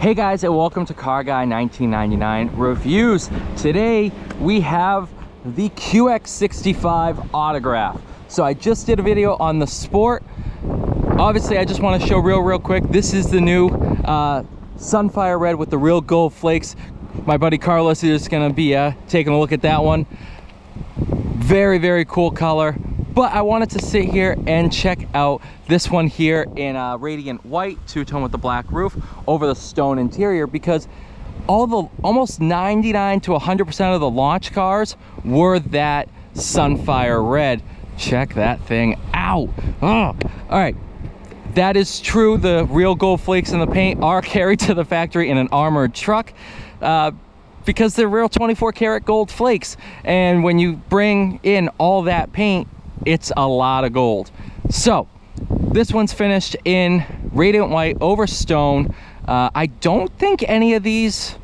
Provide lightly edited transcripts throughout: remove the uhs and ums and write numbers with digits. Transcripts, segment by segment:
Hey guys, and welcome to Car Guy 1999 Reviews. Today we have the QX65 autograph. So I just did a video on the Sport. Obviously I just want to show real quick, this is the new Sunfire Red with the real gold flakes. My buddy Carlos is going to be taking a look at that one. Very cool color. But I wanted to sit here and check out this one here in radiant white, two-tone with the black roof over the stone interior, because almost 99 to 100% of the launch cars were that Sunfire Red. Check that thing out. Oh, all right. That is true. The real gold flakes in the paint are carried to the factory in an armored truck because they're real 24 karat gold flakes. And when you bring in all that paint, it's a lot of gold. So this one's finished in radiant white over stone. I don't think any of these,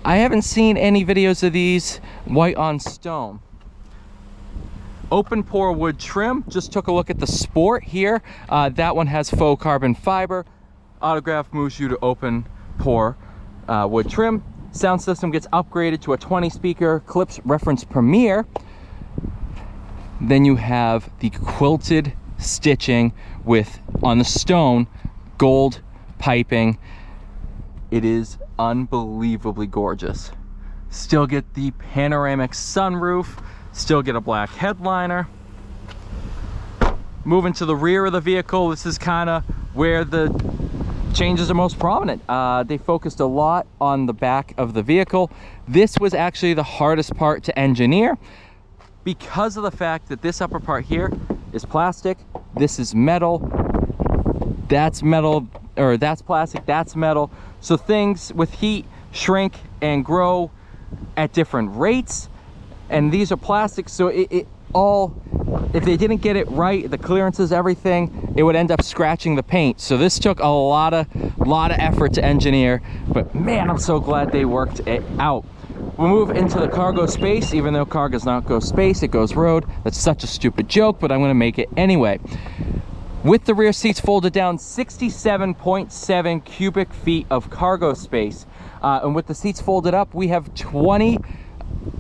I haven't seen any videos of these white on stone. Open pore wood trim. Just took a look at the Sport here. That one has faux carbon fiber. Autograph moves you to open pore wood trim. Sound system gets upgraded to a 20 speaker Clips Reference Premier. Then you have the quilted stitching with, on the stone, gold piping. It is unbelievably gorgeous. Still get the panoramic sunroof, still get a black headliner. Moving to the rear of the vehicle, this is kind of where the changes are most prominent. They focused a lot on the back of the vehicle. This was actually the hardest part to engineer, because of the fact that this upper part here is plastic, this is metal, that's metal, or that's plastic, that's metal. So things with heat shrink and grow at different rates, and these are plastic, so it all, if they didn't get it right, the clearances, everything, it would end up scratching the paint. So this took a lot of effort to engineer, but man, I'm so glad they worked it out. We'll move into the cargo space. Even though car does not go space, it goes road. That's such a stupid joke, but I'm going to make it anyway. With the rear seats folded down, 67.7 cubic feet of cargo space. And with the seats folded up, we have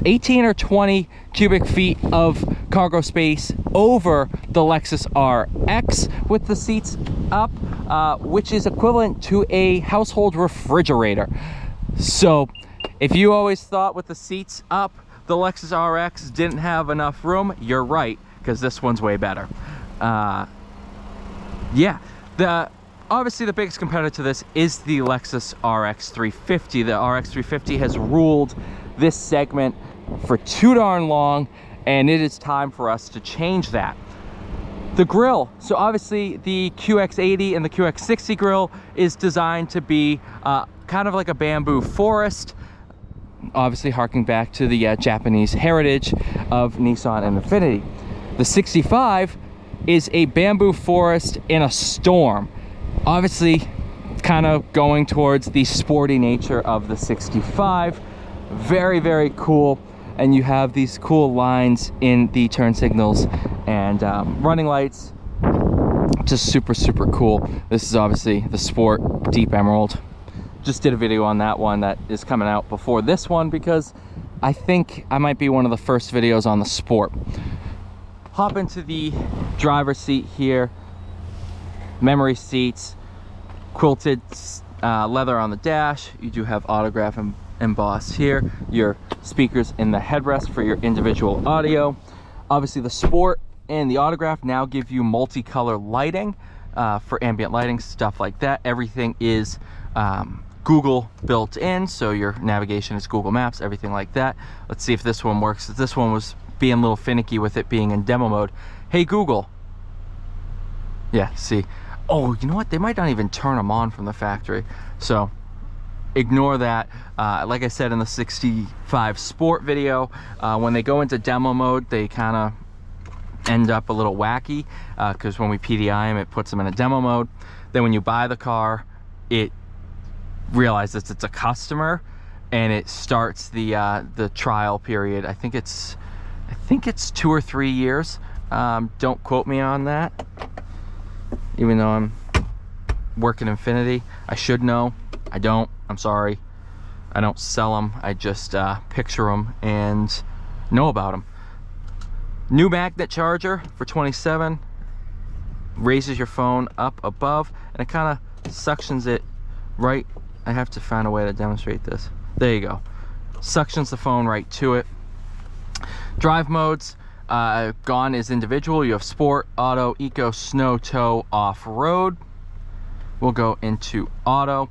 18 or 20 cubic feet of cargo space over the Lexus RX with the seats up, which is equivalent to a household refrigerator. So if you always thought with the seats up the Lexus RX didn't have enough room, you're right, because this one's way better. Yeah, obviously the biggest competitor to this is the Lexus RX 350. The RX 350 has ruled this segment for too darn long, and it is time for us to change that. The grille, so obviously the QX80 and the QX60 grille is designed to be kind of like a bamboo forest, obviously harking back to the Japanese heritage of Nissan and Infiniti. The 65 is a bamboo forest in a storm, obviously kind of going towards the sporty nature of the 65. Very cool. And you have these cool lines in the turn signals and running lights. Just super cool. This is obviously the Sport Deep Emerald. Just did a video on that one that is coming out before this one, because I think I might be one of the first videos on the Sport. Hop into the driver's seat here. Memory seats, quilted leather on the dash. You do have autograph embossed here. Your speakers in the headrest for your individual audio. Obviously the Sport and the autograph now give you multicolor lighting for ambient lighting, stuff like that. Everything is Google built in, so your navigation is Google Maps, everything like that. Let's see if this one works. This one was being a little finicky with it being in demo mode. Hey Google. Yeah, see. Oh, you know what? They might not even turn them on from the factory. So ignore that. Like I said in the 65 Sport video, when they go into demo mode, they kind of end up a little wacky, because when we PDI them, it puts them in a demo mode. Then when you buy the car, it realizes it's a customer, and it starts the trial period. I think it's 2 or 3 years. Don't quote me on that, even though I'm work at Infiniti. I should know. I don't. I'm sorry. I don't sell them. I just picture them and know about them. New magnet charger for $27. Raises your phone up above, and it kind of suctions it right. I have to find a way to demonstrate this. There you go. Suctions the phone right to it. Drive modes, gone is individual. You have sport, auto, eco, snow, tow, off-road. We'll go into auto.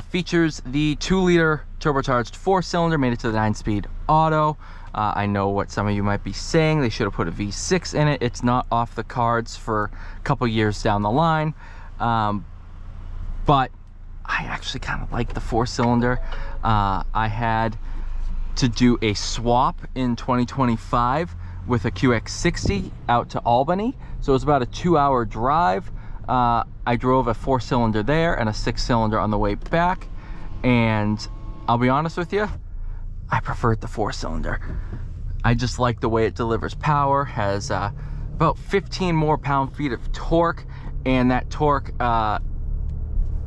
Features the 2-liter turbocharged 4-cylinder, made it to the 9-speed auto. I know what some of you might be saying. They should have put a V6 in it. It's not off the cards for a couple years down the line. But I actually kind of like the 4-cylinder. I had to do a swap in 2025 with a QX60 out to Albany. So it was about a 2-hour drive. I drove a 4-cylinder there and a 6-cylinder on the way back. And I'll be honest with you, I preferred the 4-cylinder. I just like the way it delivers power, has about 15 more pound-feet of torque, and that torque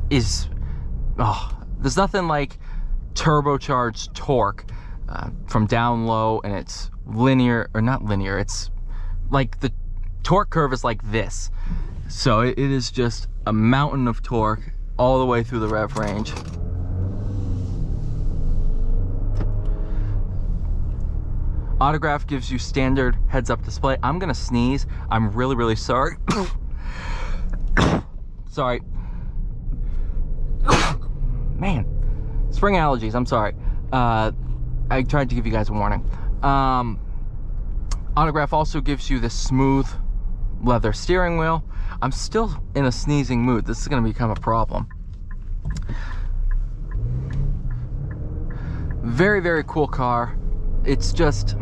is, there's nothing like turbocharged torque from down low, and it's linear, or not linear, it's like the torque curve is like this. So it is just a mountain of torque all the way through the rev range. Autograph gives you standard heads-up display. I'm gonna sneeze. I'm really, really sorry. Sorry. Man, spring allergies, I'm sorry. I tried to give you guys a warning. Autograph also gives you this smooth leather steering wheel. I'm still in a sneezing mood. This is gonna become a problem. Very, very cool car. It's just,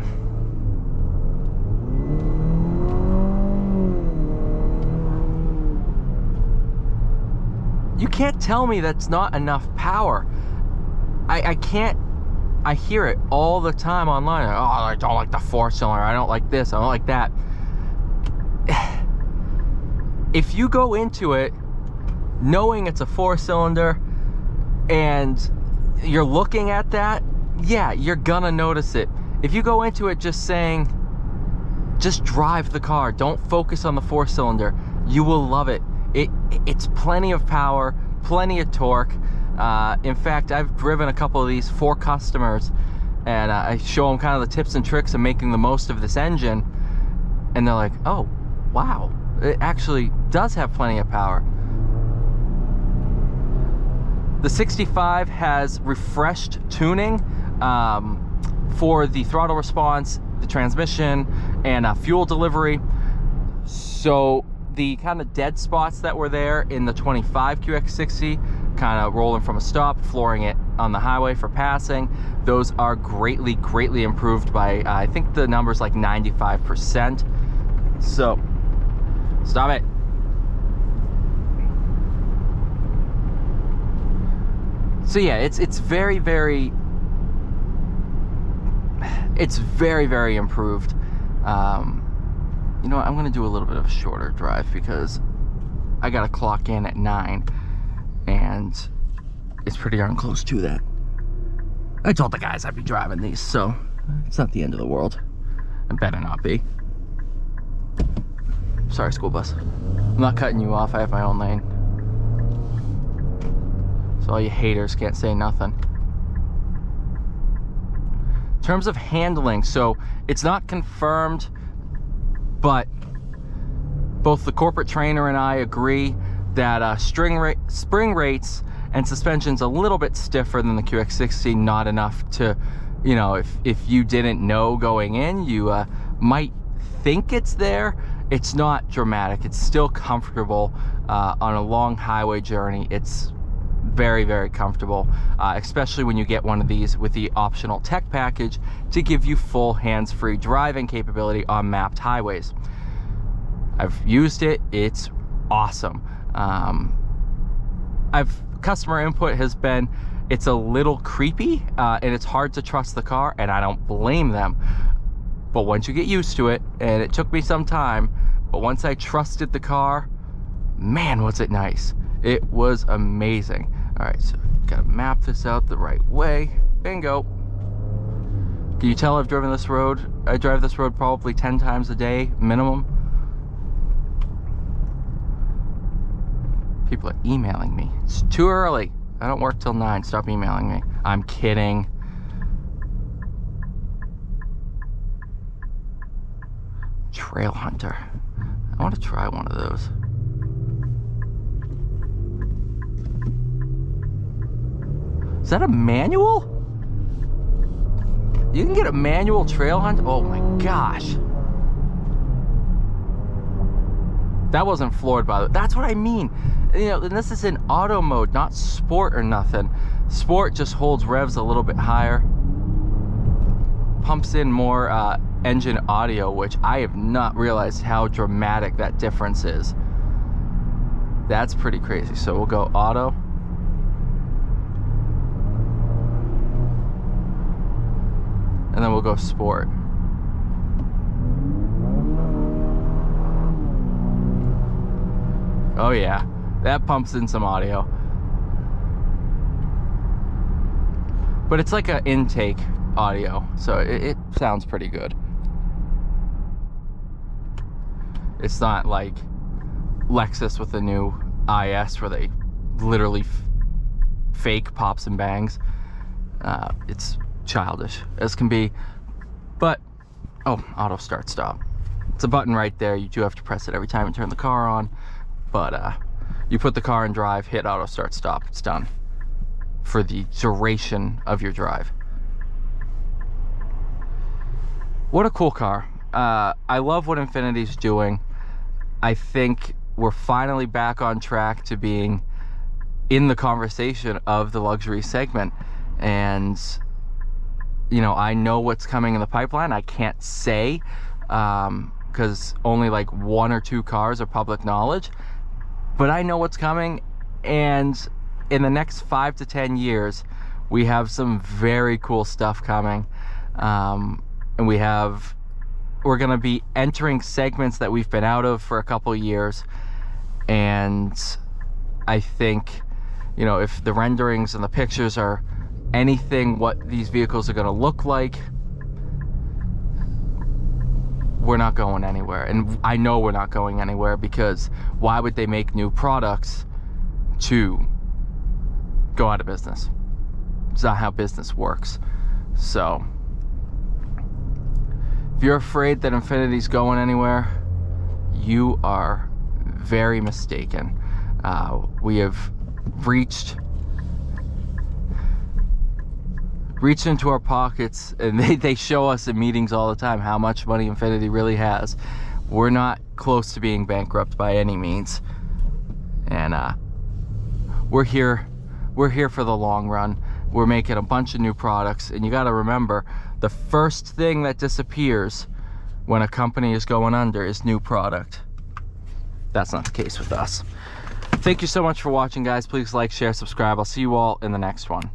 you can't tell me that's not enough power. I can't. I hear it all the time online. Oh, I don't like the 4-cylinder. I don't like this. I don't like that. If you go into it knowing it's a 4-cylinder and you're looking at that, yeah, you're gonna notice it. If you go into it just saying, just drive the car, don't focus on the 4-cylinder, you will love it. It's plenty of power, plenty of torque. In fact, I've driven a couple of these for customers, and I show them kind of the tips and tricks of making the most of this engine, and they're like, oh, wow, it actually does have plenty of power. The 65 has refreshed tuning for the throttle response, the transmission, and fuel delivery. So the kind of dead spots that were there in the 25 QX60, kind of rolling from a stop, flooring it on the highway for passing, those are greatly, greatly improved by, I think the number's like 95%. So, stop it. So yeah, it's very, very, it's very, very improved. You know what, I'm gonna do a little bit of a shorter drive because I gotta clock in at 9 and it's pretty darn close to that. I told the guys I'd be driving these, so it's not the end of the world. It better not be. Sorry, school bus. I'm not cutting you off, I have my own lane. So all you haters can't say nothing. In terms of handling, so it's not confirmed, but both the corporate trainer and I agree that spring rates and suspension's a little bit stiffer than the QX60, not enough to, you know, if you didn't know going in, you might think it's there. It's not dramatic. It's still comfortable on a long highway journey. It's very, very comfortable, especially when you get one of these with the optional tech package to give you full hands-free driving capability on mapped highways. I've used it. It's awesome. Customer input has been, it's a little creepy and it's hard to trust the car, and I don't blame them. But once you get used to it, and it took me some time, but once I trusted the car, man, was it nice. It was amazing. All right, so Gotta map this out the right way. Bingo. Can you tell I've driven this road? I drive this road probably 10 times a day, minimum. People are emailing me. It's too early. I don't work till 9. Stop emailing me. I'm kidding. Trail Hunter. I want to try one of those. Is that a manual? You can get a manual Trail Hunter? Oh my gosh. That wasn't floored, by the way. That's what I mean. You know, and this is in auto mode, not sport or nothing. Sport just holds revs a little bit higher. Pumps in more engine audio, which I have not realized how dramatic that difference is. That's pretty crazy. So we'll go auto. And then we'll go sport. Oh yeah, that pumps in some audio. But it's like an intake audio, so it sounds pretty good. It's not like Lexus with the new IS where they literally fake pops and bangs. It's childish as can be. But oh, auto start stop. It's a button right there. You do have to press it every time you turn the car on. But you put the car in drive, hit auto start stop, it's done for the duration of your drive. What a cool car. I love what Infiniti's doing. I think we're finally back on track to being in the conversation of the luxury segment. And you know, I know what's coming in the pipeline. I can't say because only like 1 or 2 cars are public knowledge. But I know what's coming, and in the next 5 to 10 years, we have some very cool stuff coming. And we're gonna be entering segments that we've been out of for a couple years. And I think, you know, if the renderings and the pictures are anything what these vehicles are gonna look like, we're not going anywhere. And I know we're not going anywhere, because why would they make new products to go out of business? It's not how business works. So if you're afraid that Infiniti's going anywhere, you are very mistaken. We have reached into our pockets, and they show us in meetings all the time how much money Infiniti really has. We're not close to being bankrupt by any means, and we're here for the long run. We're making a bunch of new products, and you got to remember, the first thing that disappears when a company is going under is new product. That's not the case with us. Thank you so much for watching, guys. Please like, share, subscribe. I'll see you all in the next one.